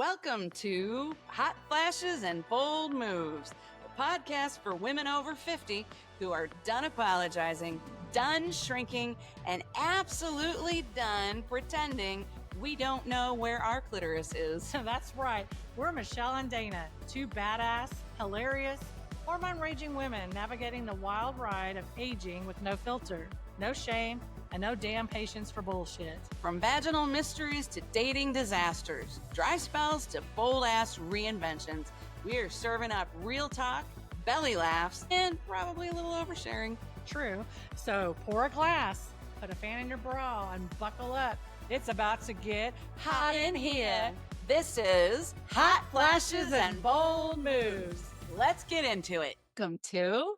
Welcome to Hot Flashes and Bold Moves, a podcast for women over 50 who are done apologizing, done shrinking, and absolutely done pretending we don't know where our clitoris is. That's right. We're Michelle and Dana, two badass, hilarious, hormone-raging women navigating the wild ride of aging with no filter, no shame, and no damn patience for bullshit. From vaginal mysteries to dating disasters, dry spells to bold-ass reinventions, we are serving up real talk, belly laughs, and probably a little oversharing. True. So pour a glass, put a fan in your bra, and buckle up. It's about to get hot in here. This is Hot Flashes and Bold Moves. Let's get into it. Welcome to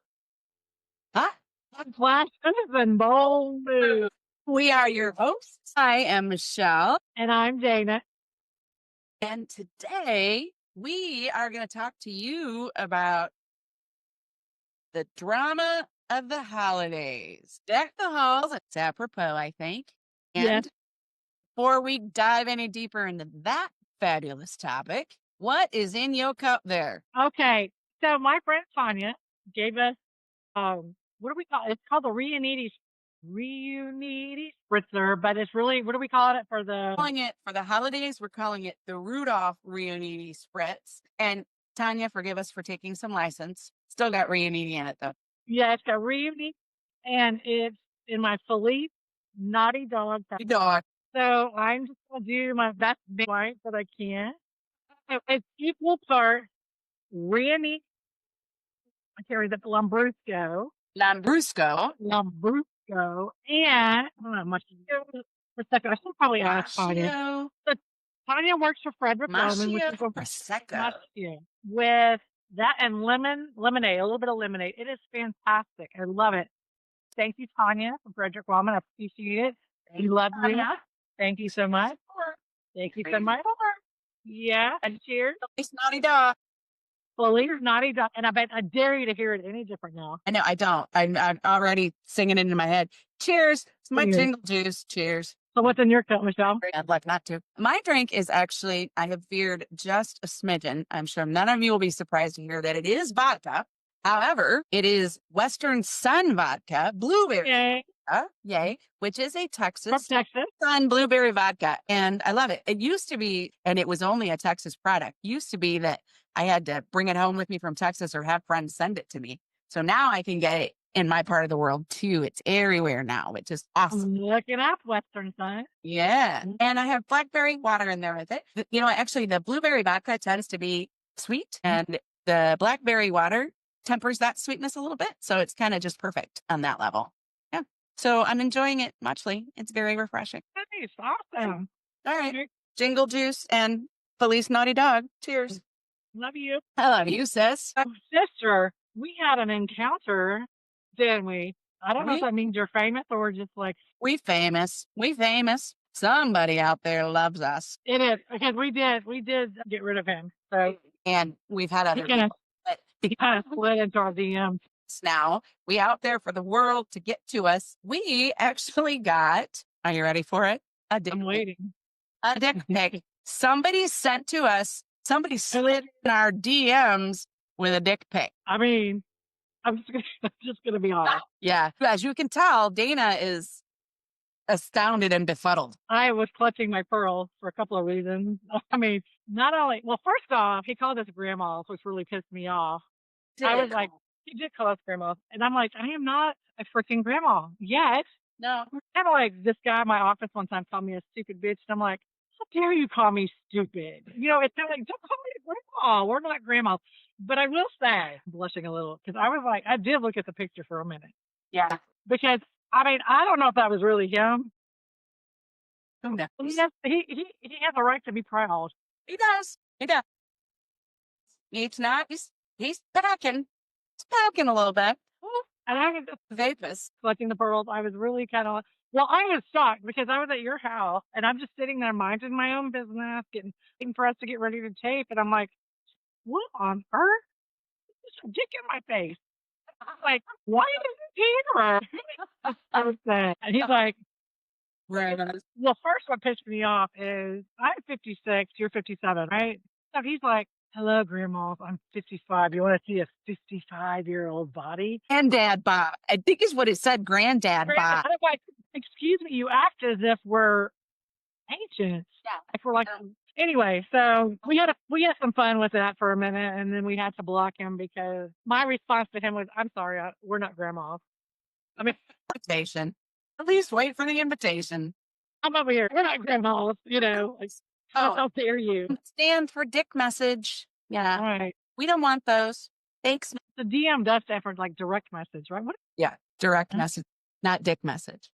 Hot Flashes and bold moves. We are your hosts. I am Michelle. And I'm Dana. And today we are going to talk to you about the drama of the holidays. Deck the halls. It's apropos, I think. And before we dive any deeper into that fabulous topic, what is in your cup there? Okay. So my friend Tanya gave us, what do we call it? It's called the Reunites spritzer, but it's really, what do we call it for the? Calling it for the holidays, we're calling it the Rudolph Reuniti Spritz. And Tanya, forgive us for taking some license. Still got Reuniti in it though. Yeah, it's got Reuniti, and it's in my Philippe Naughty Dog. Dog. So I'm just gonna do my best white that I can. So it's equal parts Reuniti. I carry the Lambrusco, and I don't know much for a second. I should probably ask Tanya. So Tanya works for Frederick Bowman, which is Prosecco. With that and lemonade, a little bit of lemonade. It is fantastic. I love it. Thank you, Tanya, from Frederick Bowman. I appreciate it. We love you. Thank you so much. Thank you so much. Yeah, and cheers. It's Naughty Dog. Feliz Naughty Dog. And I dare you to hear it any different now. I know, I don't. I'm already singing it in my head. Cheers. It's my jingle juice. Cheers. So what's in your cup, Michelle? I'd like not to. My drink is actually, I have veered just a smidgen. I'm sure none of you will be surprised to hear that it is vodka. However, it is Western Sun vodka, blueberry. Yay, which is a Texas Sun blueberry vodka. And I love it. It used to be, and it was only a Texas product, used to be that I had to bring it home with me from Texas or have friends send it to me. So now I can get it in my part of the world too. It's everywhere now, which is awesome. Look it up, Western Sun. Yeah. And I have blackberry water in there with it. You know, actually the blueberry vodka tends to be sweet and the blackberry water tempers that sweetness a little bit. So it's kind of just perfect on that level. Yeah. So I'm enjoying it muchly. It's very refreshing. Nice. Awesome. All right. Jingle juice and Feliz Naughty Dog. Cheers. Love you. I love you, sis. Sister, we had an encounter, didn't we? I don't know if that means you're famous or just like. We famous. Somebody out there loves us. It is, because we did get rid of him. So. And we've had other people. He kind of slid into our DMs. Now, we out there for the world to get to us. We actually got, are you ready for it? I'm waiting. A dick pic. Somebody sent to us, somebody slid in our DMs with a dick pic. I mean, I'm just gonna be honest. Yeah. As you can tell, Dana is astounded and befuddled. I was clutching my pearls for a couple of reasons. I mean, not only, well, first off, he called us grandmas, which really pissed me off. I was like, he did call us grandmas. And I'm like, I am not a freaking grandma yet. No. Kind of like this guy in my office one time called me a stupid bitch. And I'm like, how dare you call me stupid? You know, it's kind of like, don't call me a grandma. We're not grandmas. But I will say, I'm blushing a little, because I was like, I did look at the picture for a minute. Yeah. Because, I mean, I don't know if that was really him. Who knows? He has a right to be proud. He does. He's not. He's packing. He's packing a little bit. And I was just Vapus. collecting the pearls. I was really kind of, well, I was shocked because I was at your house and I'm just sitting there minding my own business, waiting for us to get ready to tape. And I'm like, what on earth? There's a dick in my face. I'm like, why is it here? I was sad. And he's like, Right. Well, first what pissed me off is I'm 56, you're 57, right? So he's like, "Hello, grandma. I'm 55. You want to see a 55-year-old body?" Granddad Bob. I think is what it said. Granddad Granted, Bob. I'm like, "Excuse me, you act as if we're ancient." Yeah. Like we're like anyway, so we had some fun with that for a minute, and then we had to block him because my response to him was, "I'm sorry, we're not grandmas." I mean, Invitation. At least wait for the invitation. I'm over here. We're not grandmas, like, Oh, how dare you? stand for dick message. Yeah. Right. We don't want those. Thanks. The DM does stand for like direct message, right? What? Yeah. Direct Huh? message, not dick message.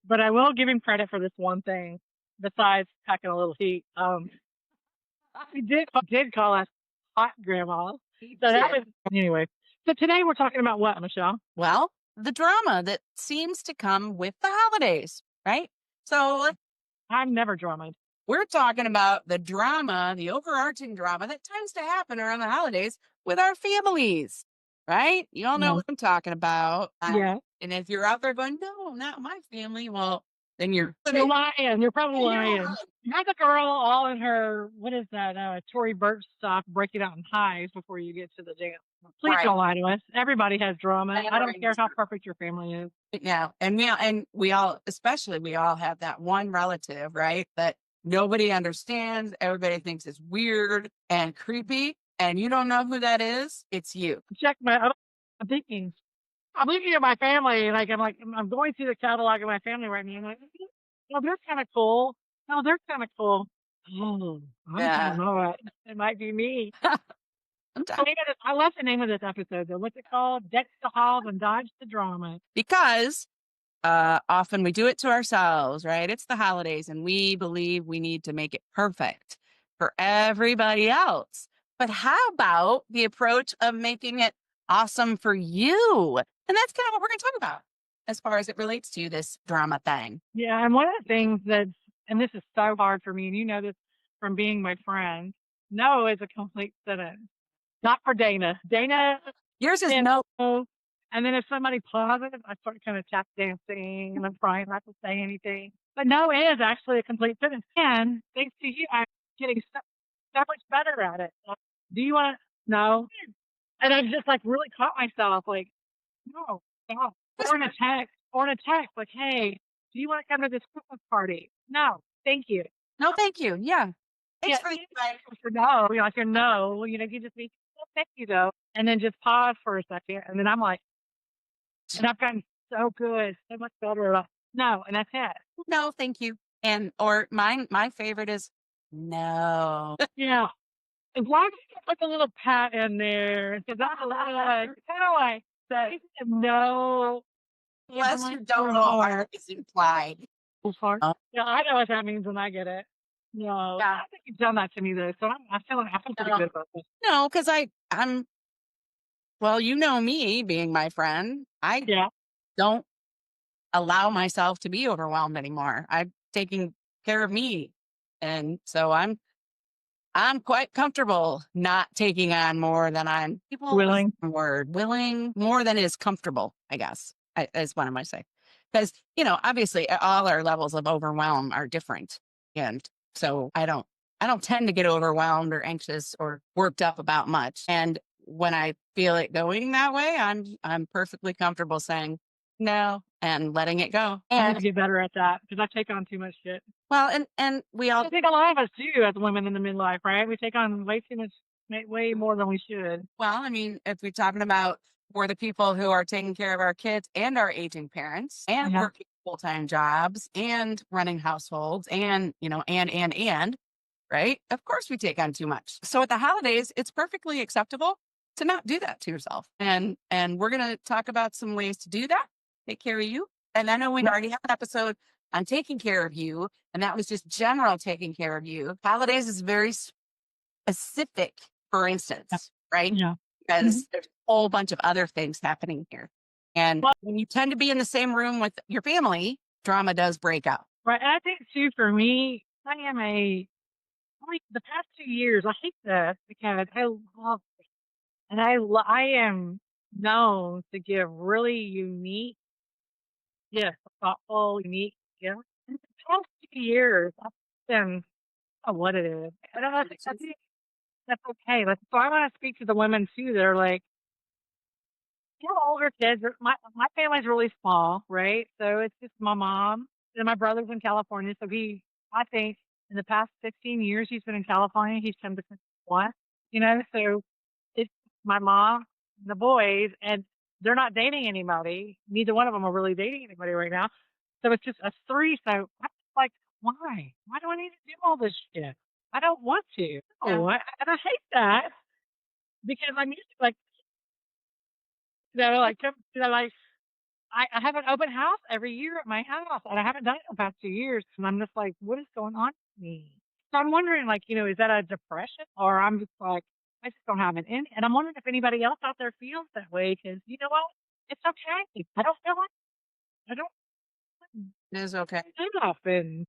But I will give him credit for this one thing, besides packing a little heat. He did call us hot grandma. So that was anyway. So today we're talking about what, Michelle? Well, the drama that seems to come with the holidays, right? So I'm never dramaed. we're talking about the drama, the overarching drama that tends to happen around the holidays with our families, right? You all know what I'm talking about. Yeah. And if you're out there going, no, not my family, well, then you're You're lying. You're probably lying. You're the girl all in her, what is that, Tory Burch stuff, breaking out in highs before you get to the dance. Please Right. don't lie to us. Everybody has drama. I don't care how perfect your family is. Yeah. And we all, especially we all have that one relative, right? That nobody understands. Everybody thinks it's weird and creepy. And you don't know who that is. It's you. I'm thinking of my family. I'm going through the catalog of my family right now. I'm like, oh, they're kind of cool. No, they're kind of cool. Oh, I don't know. It might be me. I love the name of this episode, though. What's it called? Deck the halls and dodge the drama. Because often we do it to ourselves, right? It's the holidays and we believe we need to make it perfect for everybody else. But how about the approach of making it awesome for you? And that's kind of what we're going to talk about as far as it relates to this drama thing. Yeah, and one of the things and this is so hard for me, and you know this from being my friend, no is a complete sentence. Not for Dana. Dana, Yours is no. and then if somebody pauses, I start kind of tap dancing and I'm trying not to say anything. But no is actually a complete sentence. And thanks to you, I'm getting so much better at it. Do you want to? No. And I've just like really caught myself like, no, stop. Or in a text, like, hey, do you want to come to this Christmas party? No, thank you. No, thank you. Yeah. Thanks Yeah, for no, like a no, you just be, well, thank you though. And then just pause for a second. And then I'm like, and I've gotten so good, so much better about no, and that's it. no, thank you. And or my favorite is no. Yeah. As long as you put a little pat in there, because that's kind of like that. No. Unless you don't know how it's implied. Yeah, I know what that means when I get it. No, Yeah. I don't think you've done that to me though, so I feel pretty good about this. No, because I'm well, you know me being my friend. I Yeah. don't allow myself to be overwhelmed anymore. I'm taking care of me. And so I'm quite comfortable not taking on more than I'm Willing. willing more than is comfortable, I guess, is what I might say. Because, obviously all our levels of overwhelm are different. And so I don't tend to get overwhelmed or anxious or worked up about much. And when I feel it going that way, I'm perfectly comfortable saying no and letting it go. I need to get better at that because I take on too much shit. Well, and we all I think a lot of us do as women in the midlife, right? We take on way too much, way more than we should. Well, I mean, if we're talking about we're the people who are taking care of our kids and our aging parents and working full-time jobs and running households and, and, right? Of course we take on too much. So at the holidays, it's perfectly acceptable to not do that to yourself. And we're going to talk about some ways to do that, take care of you. And I know we already have an episode on taking care of you, and that was just general taking care of you. Holidays is very specific, for instance, right? Yeah. Because there's a whole bunch of other things happening here. And when you tend to be in the same room with your family, drama does break out. Right. And I think too, for me, I am the past 2 years, I hate this because I love it. And I am known to give really unique, thoughtful, unique gifts. past few years, I've been, oh, what it is. I don't know if it's, I think that's okay. Like, so I want to speak to the women too. They're like, you know, older kids. My family's really small, right? So it's just my mom and my brother's in California. So I think in the past 15 years he's been in California. He's come to one, you know. So it's my mom, the boys, and they're not dating anybody. Neither one of them are really dating anybody right now. So it's just us three. So I'm just like, why? Why do I need to do all this shit? I don't want to. No, and I hate that because I'm used to like, like I have an open house every year at my house, and I haven't done it in the past 2 years. And I'm just like, what is going on with me? So I'm wondering, like, you know, is that a depression, or I'm just like, I just don't have it in. And I'm wondering if anybody else out there feels that way, because you know what, it's okay. I don't feel like I don't It is okay. do enough, and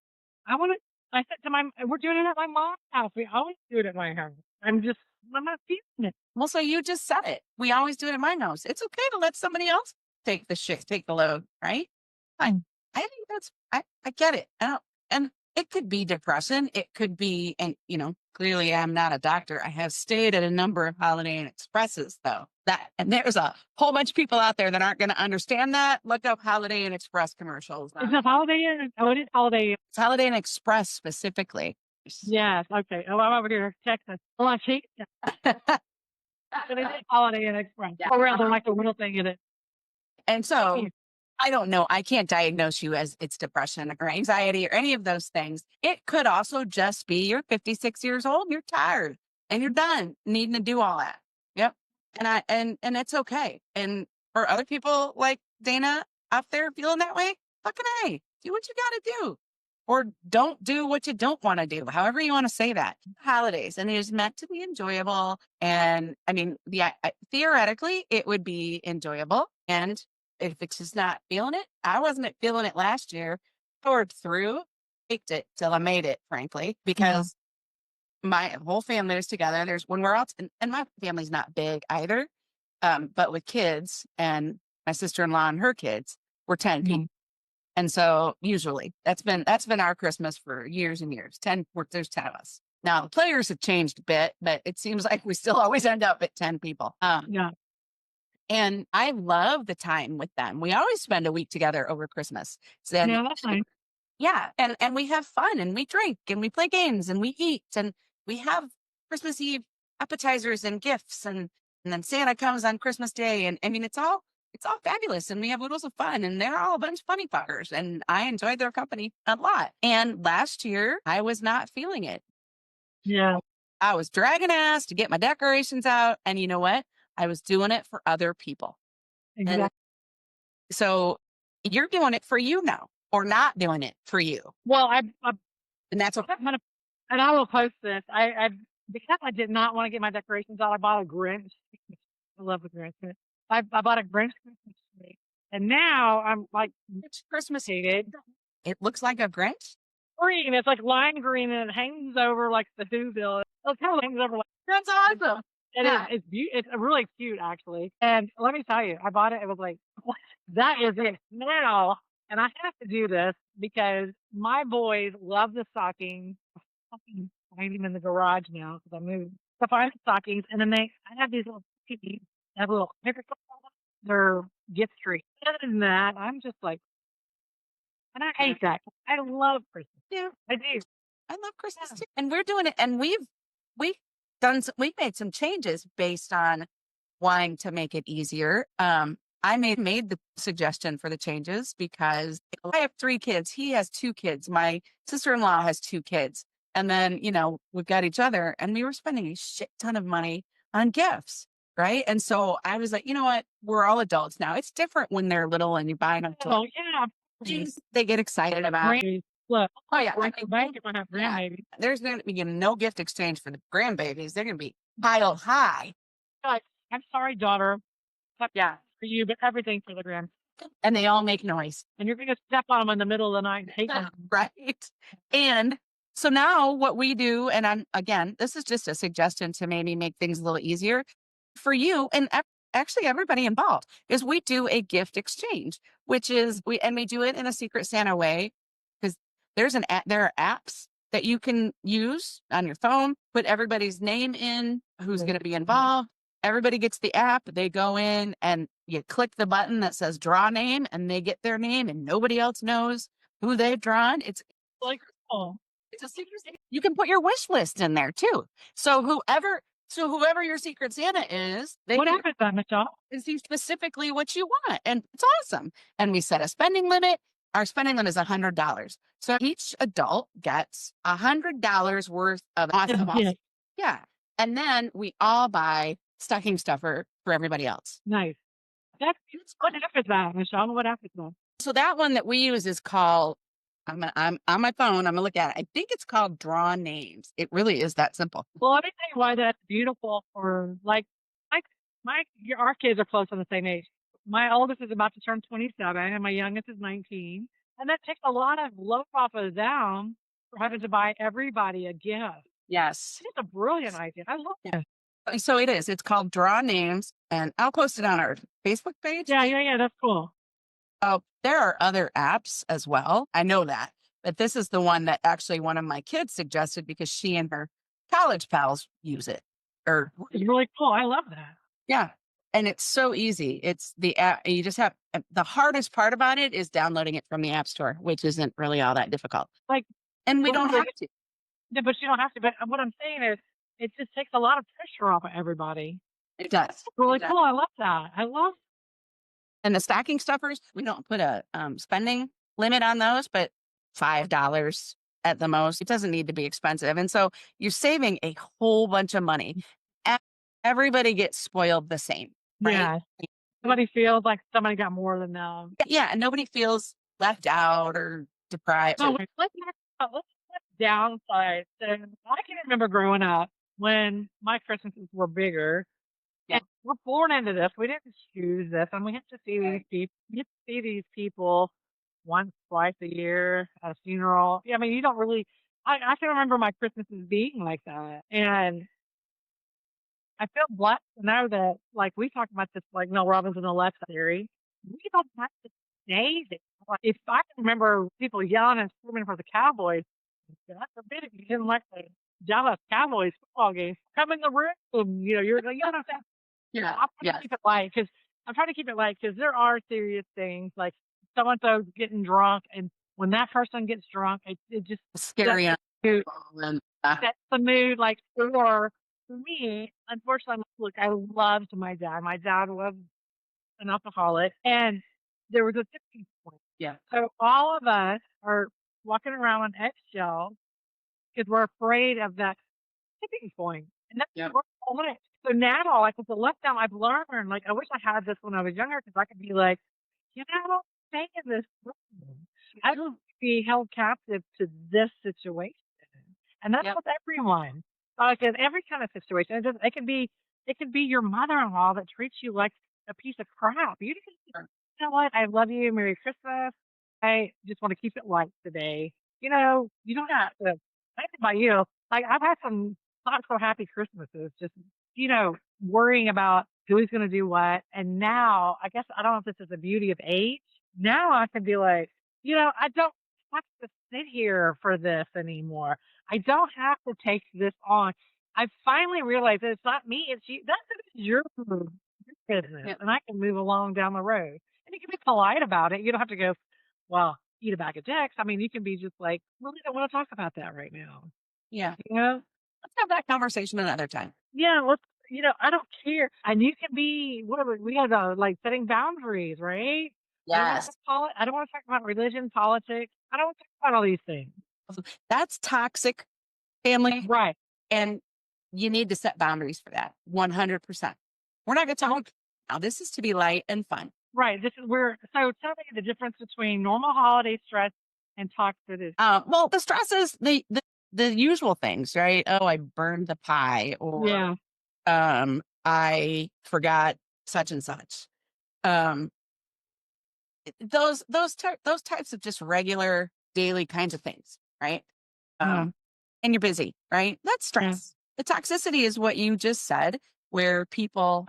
I want to. I said to my, we're doing it at my mom's house. We always do it at my house. I'm not feeling it. Well, so you just said it. We always do it in my house. It's okay to let somebody else take the shit, take the load, right? I think I get it. And it could be depression. It could be, and clearly I'm not a doctor. I have stayed at a number of Holiday Inn Expresses though. And there's a whole bunch of people out there that aren't going to understand that. Look up Holiday Inn Express commercials. Is it Holiday Inn? Oh, it is Holiday Inn. It's Holiday Inn Express specifically. Yes. Okay. Oh, I'm over here in Texas. Well, I see. But it is Holiday Inn Express. Yeah. Oh, rather like a little thing in it. And so I don't know. I can't diagnose you as it's depression or anxiety or any of those things. It could also just be you're 56 years old, you're tired and you're done needing to do all that. Yep. And it's okay. And for other people like Dana out there feeling that way, fucking A, do what you got to do. Or don't do what you don't want to do, however you want to say that. Holidays, and it is meant to be enjoyable. And I mean, theoretically, it would be enjoyable. And if it's just not feeling it, I wasn't feeling it last year. Poured through, faked it till I made it, frankly, because my whole family is together. There's when we're out, and my family's not big either, but with kids and my sister-in-law and her kids, we're 10 people. And so usually that's been our Christmas for years and years. There's 10 of us. Now the players have changed a bit, but it seems like we still always end up at 10 people. And I love the time with them. We always spend a week together over Christmas. So that's fine. Yeah. And we have fun and we drink and we play games and we eat and we have Christmas Eve appetizers and gifts and then Santa comes on Christmas Day. And I mean, it's all fabulous. And we have oodles of fun and they're all a bunch of funny fuckers. And I enjoyed their company a lot. And last year I was not feeling it. Yeah. I was dragging ass to get my decorations out. And you know what? I was doing it for other people. Exactly. And so you're doing it for you now or not doing it for you. Well, and that's okay. And I will post this. I because I did not want to get my decorations out, I bought a Grinch. I love the Grinch. I bought a Grinch Christmas tree. And now I'm like, it's Christmas hated. It looks like a Grinch. Green. It's like lime green and it hangs over like the Whoville. It kind of hangs over like. That's awesome. It's really cute actually. And let me tell you, I bought it. It was like, what? That is it now. And I have to do this because my boys love the stockings. I find them in the garage now because I moved to find the stockings. And then I have these little TVs, have little paper clips on them. They're gift tree. Other than that, I'm just like, and I hate that. I love Christmas. Yeah, I do. I love Christmas too. And we're doing it. And we've made some changes based on wanting to make it easier. I made the suggestion for the changes because I have 3 kids. He has 2 kids. My sister-in-law has 2 kids. And then, we've got each other and we were spending a shit ton of money on gifts. Right. And so I was like, you know what? We're all adults now. It's different when they're little and you buy them. Oh, yeah. Things they get excited about. Look, oh, yeah. I think if I have grandbabies. There's going to be no gift exchange for the grandbabies. They're going to be piled high. I'm sorry, daughter. But yeah. For you, but everything for the grand. And they all make noise. And you're going to step on them in the middle of the night and hate them. Right. And so now what we do, and again, this is just a suggestion to maybe make things a little easier for you and actually everybody involved, is we do a gift exchange, which is we do it in a Secret Santa way because there are apps that you can use on your phone, put everybody's name in, who's going to be involved. Everybody gets the app. They go in and you click the button that says draw name and they get their name and nobody else knows who they've drawn. It's Like, oh, it's a secret. You can put your wish list in there too. So whoever your secret Santa is, they what can happened to Michelle? see specifically what you want. And it's awesome. And we set a spending limit. Our spending limit is $100. So each adult gets $100 worth of awesome. Yeah. And then we all buy stocking stuffer for everybody else. Nice. What app is that, Michelle? What app is that? So that one that we use is called, I'm on my phone. I'm gonna look at it. I think it's called Draw Names. It really is that simple. Well, let me tell you why that's beautiful for our kids are close on the same age. My oldest is about to turn 27 and my youngest is 19. And that takes a lot of load off of them for having to buy everybody a gift. Yes. It's a brilliant idea. I love it. So it is. It's called Draw Names, and I'll post it on our Facebook page. Yeah. That's cool. Oh, there are other apps as well. I know that, but this is the one that actually one of my kids suggested because she and her college pals use it. It's really cool. I love that. Yeah. And it's so easy. It's the app. You just have the hardest part about it is downloading it from the App Store, which isn't really all that difficult. And we don't have to. Yeah, but you don't have to. But what I'm saying is, it just takes a lot of pressure off of everybody. It does. It's really cool. I love that. And the stocking stuffers, we don't put a spending limit on those, but $5 at the most. It doesn't need to be expensive. And so you're saving a whole bunch of money. And everybody gets spoiled the same. Right? Yeah. Nobody feels like somebody got more than them. Yeah. And nobody feels left out or deprived. So let's downside. So I can remember growing up when my Christmases were bigger. Yeah. And we're born into this. We didn't choose this, and we have to see these people. You have to see these people once, twice a year at a funeral. Yeah, I mean, you don't really. I can remember my Christmases being like that, and I feel blessed to know that, like we talked about this, like Mel Robbins and the Left theory. We don't have to stay there. Like, if I can remember people yelling and screaming for the Cowboys, God forbid if you didn't like the Dallas Cowboys football game, come in the room. You know what I'm saying? Yeah. I'm trying to keep it light because there are serious things like so and so getting drunk, and when that person gets drunk, it just scary. Sets the mood. Like for me, unfortunately, look, I loved my dad. My dad was an alcoholic, and there was a tipping point. Yeah. So all of us are walking around on eggshells because we're afraid of that tipping point, and that's what we're on it. So now, like with the letdown, I've learned, like, I wish I had this when I was younger because I could be like, stay in this room. I don't be held captive to this situation. And that's with everyone. Like in every kind of situation. It can be your mother-in-law that treats you like a piece of crap. You know what? I love you. Merry Christmas. I just want to keep it light today. You don't have to think about you. Like I've had some not so happy Christmases, just worrying about who's going to do what. And now, I guess I don't know if this is the beauty of age. Now I can be like, I don't have to sit here for this anymore. I don't have to take this on. I finally realized that it's not me, it's you. That's your business, and I can move along down the road. And you can be polite about it. You don't have to go, well, eat a bag of dicks. I mean, you can be just like, really don't want to talk about that right now. Yeah. Let's have that conversation another time. Yeah, I don't care. And you can be, we have like setting boundaries, right? Yes. I don't want to talk about religion, politics. I don't want to talk about all these things. That's toxic family. Right. And you need to set boundaries for that. 100%. We're not going to talk. Now, this is to be light and fun. Right. So tell me the difference between normal holiday stress and toxicity. Well, the stress is the usual things, right? Oh, I burned the pie, or I forgot such and such. Those types of just regular daily kinds of things, right? And you're busy, right? That's stress. The toxicity is what you just said, where people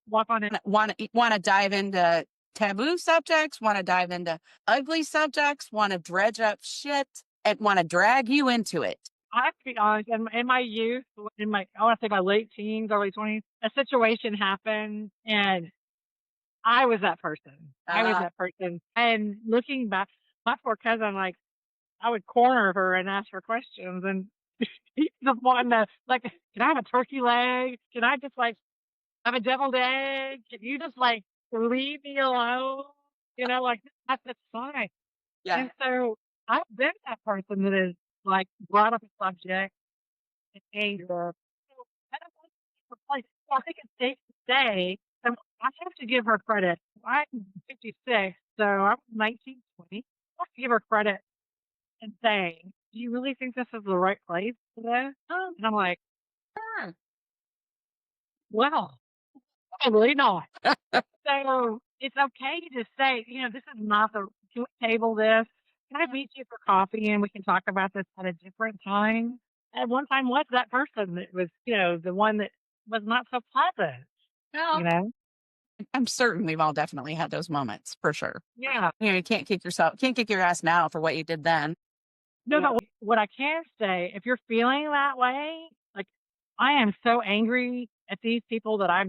want to dive into taboo subjects, want to dive into ugly subjects, want to dredge up shit, and want to drag you into it. I have to be honest, in my youth, I want to say my late teens, early 20s, a situation happened and I was that person. I was that person. And looking back, my poor cousin, like, I would corner her and ask her questions. And he's the one that, like, can I have a turkey leg? Can I just, like, have a deviled egg? Can you just, like, leave me alone? You know, like, that's fine. Yeah. And so I've been that person that is, like, brought up a subject in anger. So I don't want to replace. So I think it's safe to say, and I have to give her credit. I'm 56, so I'm 19, 20. I have to give her credit and saying, "Do you really think this is the right place for this?" And I'm like, Sure. "Well, probably not." So it's okay to say, this is not the. Can we table this? Can I meet you for coffee and we can talk about this at a different time? At one time, was that person that was, the one that was not so pleasant, No. you know? I'm certain we've all definitely had those moments for sure. Yeah. You can't kick your ass now for what you did then. No, but what I can say, if you're feeling that way, like I am so angry at these people that I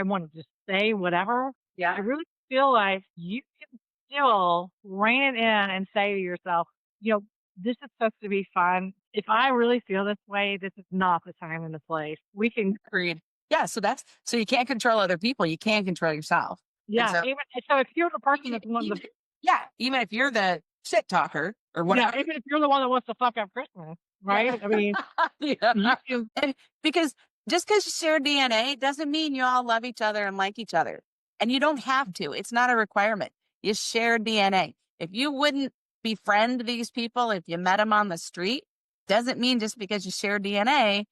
want to just say whatever. Yeah. I really feel like you can still rein it in and say to yourself, this is supposed to be fun. If I really feel this way, this is not the time and the place. We can, Agreed. Yeah. So you can't control other people. You can control yourself. yeah. so- So if you're the person that's one of the, Yeah. Even if you're the shit talker or yeah, whatever. even if you're the one that wants to fuck up Christmas, right? I mean, Yeah. you, And because just because you share DNA doesn't mean you all love each other and like each other. And you don't have to. It's not a requirement. You share DNA. If you wouldn't befriend these people, if you met them on the street, doesn't mean just because you share DNA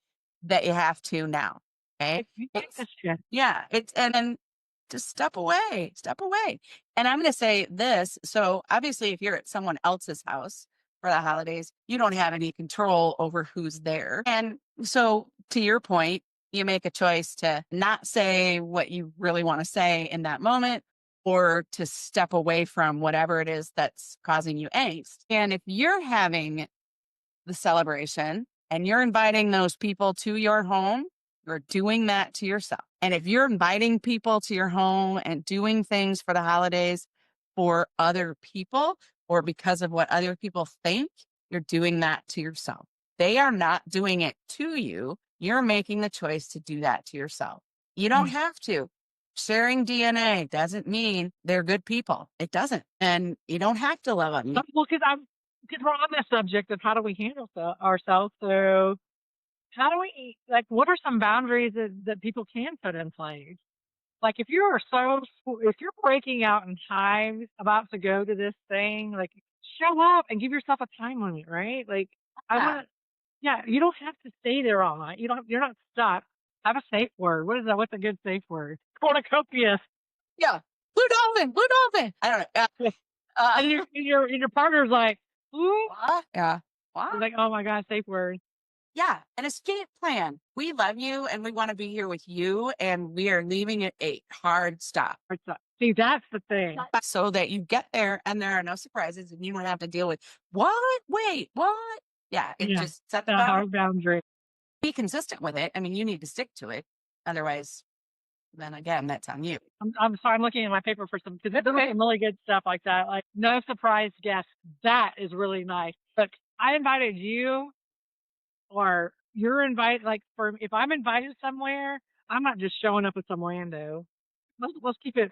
that you have to now. Okay. if you take this shit, Yeah. And then just step away, step away. And I'm going to say this. So obviously, if you're at someone else's house for the holidays, you don't have any control over who's there. And so to your point, you make a choice to not say what you really want to say in that moment or to step away from whatever it is that's causing you angst. And if you're having the celebration and you're inviting those people to your home, you're doing that to yourself. And if you're inviting people to your home and doing things for the holidays for other people or because of what other people think, you're doing that to yourself. They are not doing it to you. You're making the choice to do that to yourself. You don't have to. Sharing DNA doesn't mean they're good people. It doesn't. And you don't have to love them. well, because we're on this subject of how do we handle ourselves. So how do we, like, what are some boundaries that people can put in place? Like if if you're breaking out in hives about to go to this thing, like show up and give yourself a time limit, right? Like I want to, yeah, you don't have to stay there all night. You're not stuck. Have a safe word. What is that? What's a good safe word? Cornucopia. Yeah. Blue dolphin. I don't know. And your partner's like, ooh. What? Yeah. He's What? like, oh my God, safe word. Yeah. An escape plan. We love you and we want to be here with you. And we are leaving at 8. Hard stop. See, that's the thing. So that you get there and there are no surprises and you don't have to deal with what? Wait, what? Yeah. It just set the a boundary. hard boundary. Be consistent with it. I mean, you need to stick to it. Otherwise, then again, that's on you. I'm sorry, I'm looking at my paper for some, because there's some really good stuff like that. Like, no surprise guests. That is really nice. Look, I invited you, or you're invited, like, if I'm invited somewhere, I'm not just showing up with some rando. Let's keep it,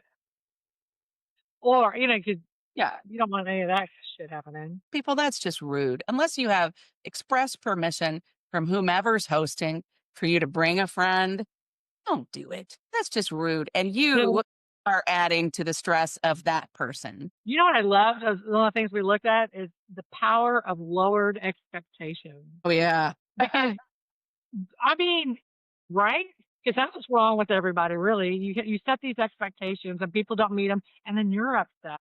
or, because Yeah. you don't want any of that shit happening. People, that's just rude. Unless you have express permission from whomever's hosting for you to bring a friend, don't do it. That's just rude. And you are adding to the stress of that person. You know what I love? One of the things we looked at is the power of lowered expectations. Oh, yeah. Because, I mean, right? Because that's what's wrong with everybody, really. You set these expectations and people don't meet them, and then you're upset.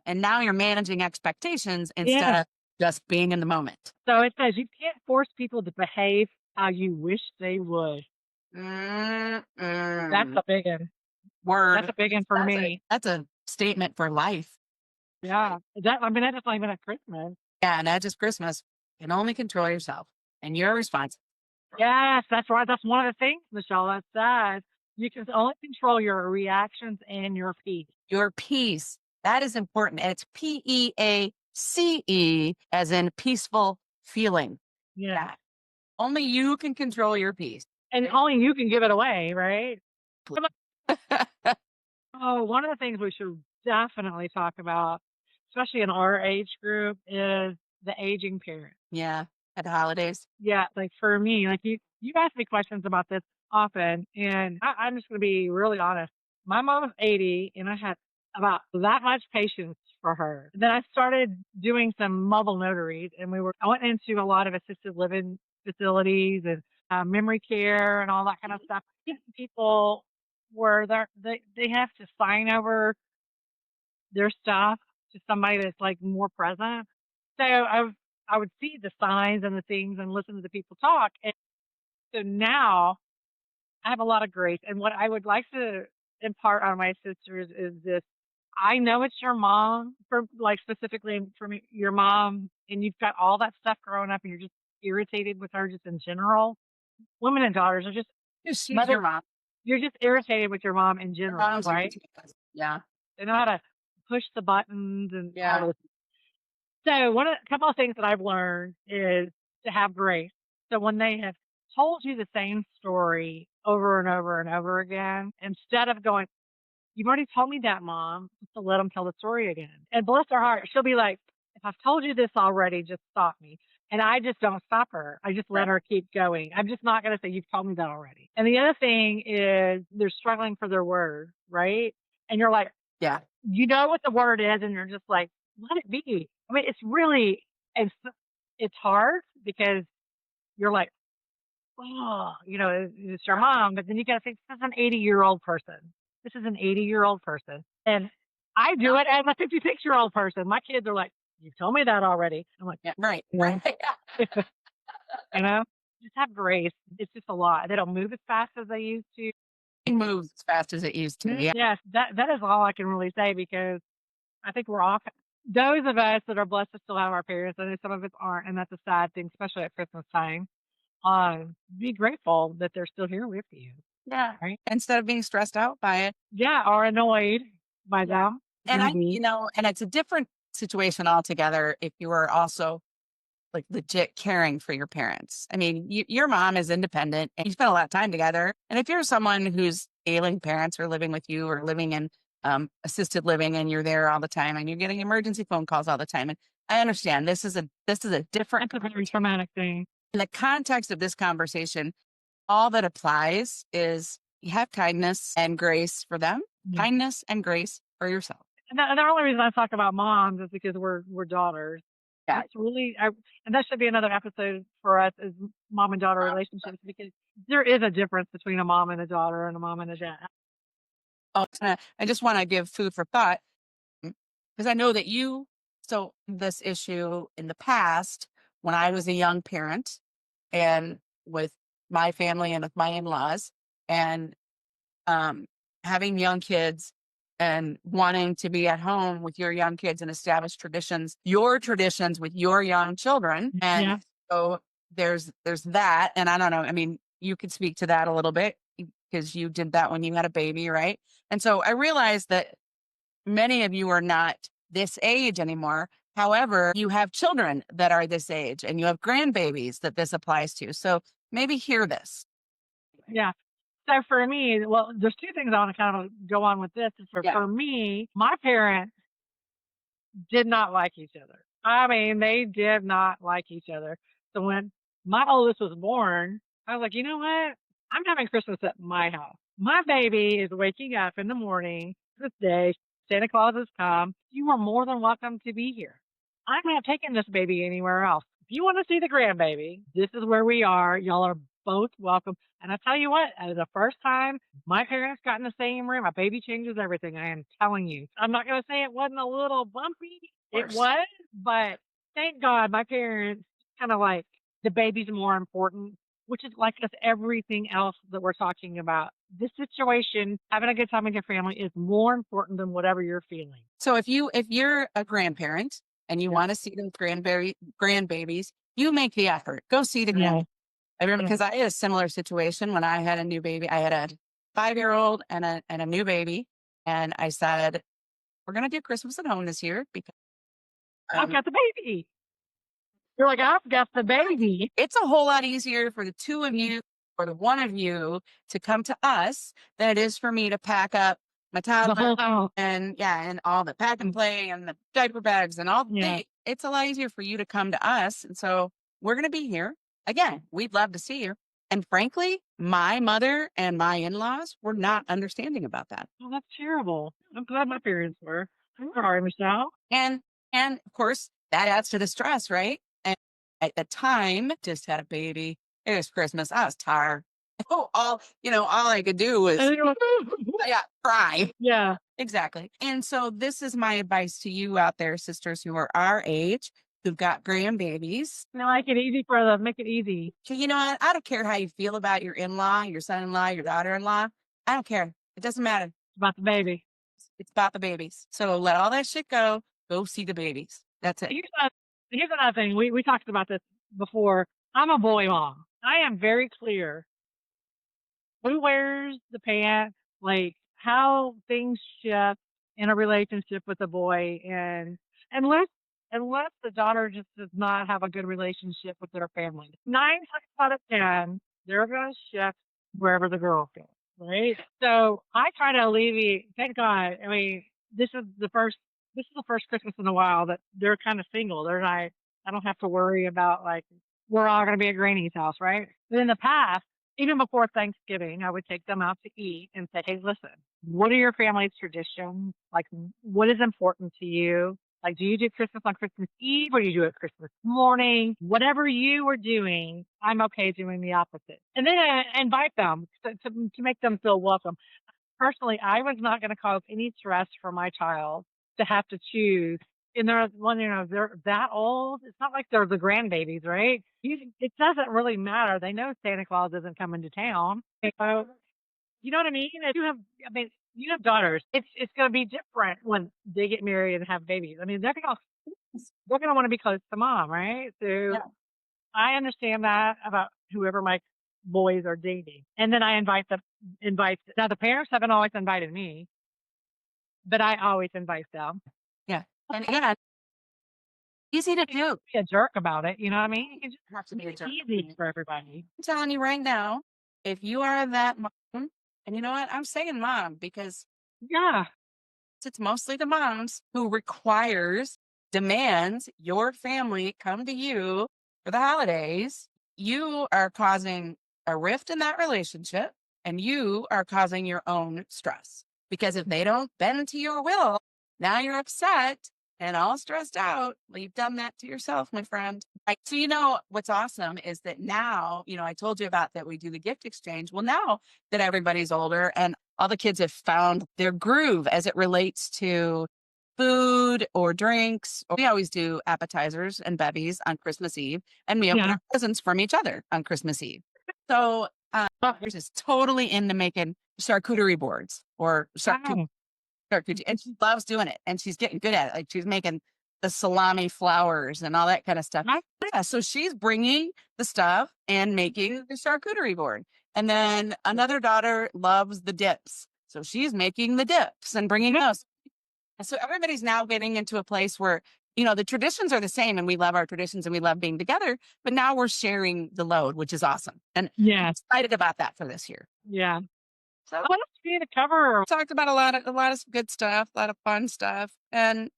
And now you're managing expectations instead of just being in the moment. So it says you can't force people to behave how you wish they would. That's a big one. Word. That's a big one for me. That's a statement for life. Yeah. That's not even at Christmas. Yeah, not just Christmas. You can only control yourself and your response. Yes, that's right. That's one of the things, Michelle, that says you can only control your reactions and your peace. Your peace. That is important. And it's PEACE, as in peaceful feeling. Yeah. Only you can control your peace. And only you can give it away, right? Yeah. Oh, one of the things we should definitely talk about, especially in our age group, is the aging parent. At the holidays. Yeah, like for me, like you ask me questions about this often, and I'm just going to be really honest. My mom was 80, and I had about that much patience for her. Then I started doing some mobile notaries, and I went into a lot of assisted living facilities and memory care and all that kind of stuff. People where they have to sign over their stuff to somebody that's like more present. So I would see the signs and the things and listen to the people talk. And so now I have a lot of grace. And what I would like to impart on my sisters is this. I know it's your mom, for like specifically from your mom, and you've got all that stuff growing up and you're just irritated with her just in general. Women and daughters are just She's mother. your mom. You're just irritated with your mom in general, Mom's right? Yeah. They know how to push the buttons and all Yeah. those. So a couple of things that I've learned is to have grace. So when they have told you the same story over and over and over again, instead of going, "You've already told me that, Mom," just to let them tell the story again. And bless her heart, she'll be like, "If I've told you this already, just stop me." And I just don't stop her. I just let her keep going. I'm just not going to say, "You've told me that already." And the other thing is they're struggling for their word, right? And you're like, Yeah. you know what the word is, and you're just like, let it be. I mean, it's hard because you're like, oh, it's your mom, but then you got to think this is an 80-year-old person. This is an 80-year-old person, and I do it as a 56-year-old person. My kids are like, "You've told me that already." I'm like, Yeah. Right. Right. you know, just have grace. It's just a lot. They don't move as fast as they used to. It moves as fast as it used to. Yeah. Yes, that is all I can really say because I think we're all those of us that are blessed to still have our parents. I know some of us aren't, and that's a sad thing, especially at Christmas time. Be grateful that they're still here with you. Yeah. Right? Instead of being stressed out by it. Yeah, or annoyed by Yeah. them. And Mhm. and it's a different situation altogether if you were also like legit caring for your parents. I mean, your mom is independent and you spend a lot of time together. And if you're someone whose ailing parents are living with you or living in assisted living and you're there all the time and you're getting emergency phone calls all the time. And I understand this is a different That's a very traumatic thing. in the context of this conversation, all that applies is you have kindness and grace for them, Yeah. kindness and grace for yourself. And the only reason I talk about moms is because we're daughters. Yeah. It's really, and that should be another episode for us is mom and daughter relationships because there is a difference between a mom and a daughter and a mom and a dad. Oh, I just want to give food for thought because I know that this issue in the past when I was a young parent and with my family and with my in-laws and having young kids and wanting to be at home with your young kids and establish your traditions with your young children. And Yeah. so there's that. And I don't know, I mean, you could speak to that a little bit because you did that when you had a baby, right? And so I realized that many of you are not this age anymore. However, you have children that are this age and you have grandbabies that this applies to. So maybe hear this. Yeah. So for me, well, there's two things I want to kind of go on with this. Yeah. For me, my parents did not like each other. I mean, they did not like each other. So when my oldest was born, I was like, you know what? I'm having Christmas at my house. My baby is waking up in the morning this day. Santa Claus has come. You are more than welcome to be here. I'm not taking this baby anywhere else. If you want to see the grandbaby, this is where we are. Y'all are both welcome. And I tell you what, the first time my parents got in the same room, a baby changes everything. I am telling you. I'm not going to say it wasn't a little bumpy. It was, but thank God my parents kind of like the baby's more important, which is like us everything else that we're talking about. This situation, having a good time with your family is more important than whatever you're feeling. So if you're a grandparent and you want to see those grandbabies, you make the effort. Go see the Yeah. I remember because I had a similar situation when I had a new baby. I had a 5-year-old and a new baby, and I said, "We're gonna do Christmas at home this year because I've got the baby. You're like, I've got the baby. it's a whole lot easier for the two of you or the one of you to come to us than it is for me to pack up my The toddler whole house. and all the pack and play and the diaper bags and all the Yeah. things. It's a lot easier for you to come to us. And so we're going to be here again. We'd love to see you. And frankly, my mother and my in-laws were not understanding about that. Oh, that's terrible. I'm glad my parents were. I'm sorry, Michelle. And of course that adds to the stress, right? And at the time, just had a baby. It was Christmas. I was tired. Oh, all I could do was And you're like, cry. yeah. Exactly. And so this is my advice to you out there, sisters who are our age, who've got grandbabies. Make it easy for them. Make it easy. So you know what? I don't care how you feel about your in-law, your son-in-law, your daughter-in-law. I don't care. It doesn't matter. It's about the baby. It's about the babies. So let all that shit go. Go see the babies. That's it. Here's another thing. We talked about this before. I'm a boy mom. I am very clear who wears the pants, like how things shift in a relationship with a boy, and unless the daughter just does not have a good relationship with their family, 9 times out of 10, they're going to shift wherever the girl goes, right? So I try to alleviate. Thank God. I mean, this is the first Christmas in a while that they're kind of single. They're not. I don't have to worry about like we're all going to be at Granny's house, right? But in the past, even before Thanksgiving, I would take them out to eat and say, "Hey, listen, what are your family's traditions? Like, what is important to you? Like, do you do Christmas on Christmas Eve or do you do it Christmas morning? Whatever you were doing, I'm okay doing the opposite." And then I invite them to make them feel welcome. Personally, I was not going to cause any stress for my child to have to choose. And they're that old. It's not like they're the grandbabies, right? It doesn't really matter. They know Santa Claus isn't coming to town. So, you know what I mean? You have daughters. It's going to be different when they get married and have babies. I mean, they're going to want to be close to mom, right? So Yeah. I understand that about whoever my boys are dating, and then I invite them. Now the parents haven't always invited me, but I always invite them. Yeah. And again, easy to do. Be a jerk about it. You know what I mean? You can just Have to be a make it jerk. easy for everybody. I'm telling you right now, if you are that mom, and you know what? I'm saying mom because Yeah. it's mostly the moms who demands your family come to you for the holidays. You are causing a rift in that relationship and you are causing your own stress because if they don't bend to your will, now you're upset and all stressed out. Well, you've done that to yourself, my friend. Right. So, what's awesome is that now, I told you about that we do the gift exchange. Well, now that everybody's older and all the kids have found their groove as it relates to food or drinks. We always do appetizers and bevies on Christmas Eve, and we open our presents from each other on Christmas Eve. So she's just totally into making charcuterie boards or charcuterie, and she loves doing it, and she's getting good at it. Like she's making the salami flowers and all that kind of stuff. Yeah, so she's bringing the stuff and making the charcuterie board. And then another daughter loves the dips. So she's making the dips and bringing those. And so everybody's now getting into a place where, the traditions are the same and we love our traditions and we love being together, but now we're sharing the load, which is awesome. And I'm excited about that for this year. Yeah. So what else do you need to cover? We talked about a lot of good stuff, a lot of fun stuff. And,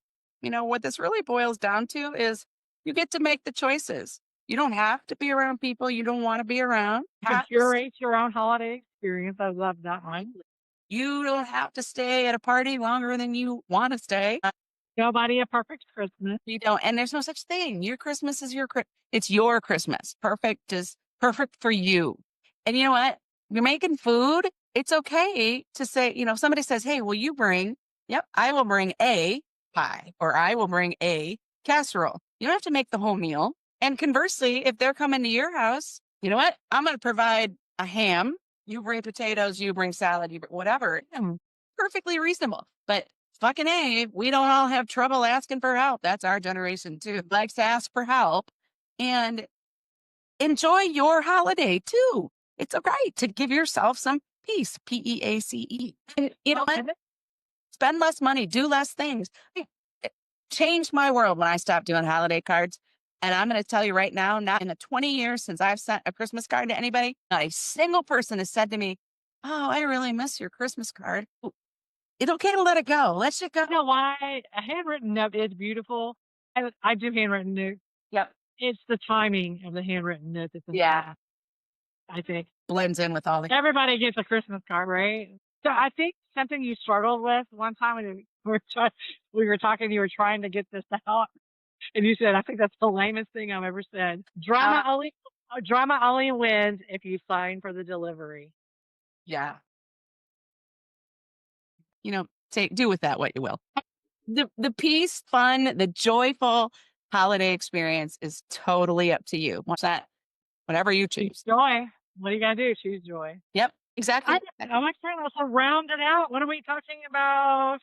what this really boils down to is you get to make the choices. You don't have to be around people you don't want to be around. You can curate your own holiday experience. I love that one. You don't have to stay at a party longer than you want to stay. Nobody a perfect Christmas. You don't, and there's no such thing. Your Christmas is it's your Christmas. Perfect is perfect for you. And you know what? You're making food. It's okay to say, if somebody says, "Hey, will you bring?" Yep, I will bring a pie or I will bring a casserole. You don't have to make the whole meal. And conversely, if they're coming to your house, you know what? I'm going to provide a ham. You bring potatoes, you bring salad, you bring whatever. Perfectly reasonable. But fucking A, we don't all have trouble asking for help. That's our generation too. Likes to ask for help and enjoy your holiday too. It's a right to give yourself some peace, Peace. And you know what? Spend less money, do less things. It changed my world when I stopped doing holiday cards. And I'm going to tell you right now, not in the 20 years since I've sent a Christmas card to anybody, not a single person has said to me, "Oh, I really miss your Christmas card." It's okay to let it go. Let it go. You know why? A handwritten note is beautiful. I do handwritten notes. Yep. It's the timing of the handwritten note that's Yeah. I think. Blends in with all the. Everybody gets a Christmas card, right? So I think something you struggled with one time when we were talking, you were trying to get this out, and you said, "I think that's the lamest thing I've ever said." Drama only wins if you sign for the delivery. Yeah. You know, do with that what you will. The peace, fun, the joyful holiday experience is totally up to you. What's that? Whatever you choose. Joy. What do you gotta do? Choose joy. Yep, exactly. I'm excited. Let's round it out. What are we talking about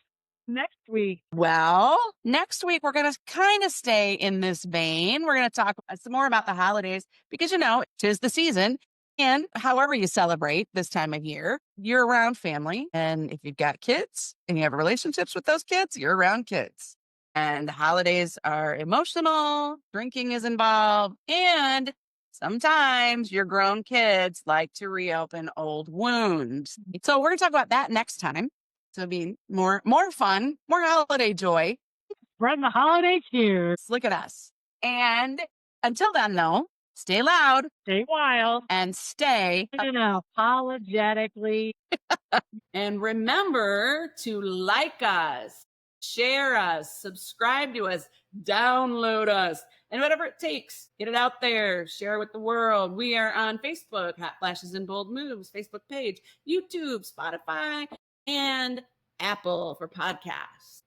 next week? Well, next week we're going to kind of stay in this vein. We're going to talk some more about the holidays because, you know, 'tis the season. And however you celebrate this time of year, you're around family. And if you've got kids and you have relationships with those kids, you're around kids. And holidays are emotional, drinking is involved, and sometimes your grown kids like to reopen old wounds. So we're going to talk about that next time. So it'll be more fun, more holiday joy. Spreading the holiday cheers. Look at us. And until then, though, stay loud, stay wild, and stay unapologetically. And remember to like us, share us, subscribe to us, download us, and whatever it takes, get it out there, share it with the world. We are on Facebook, Hot Flashes and Bold Moves, Facebook page, YouTube, Spotify, and Apple for podcasts.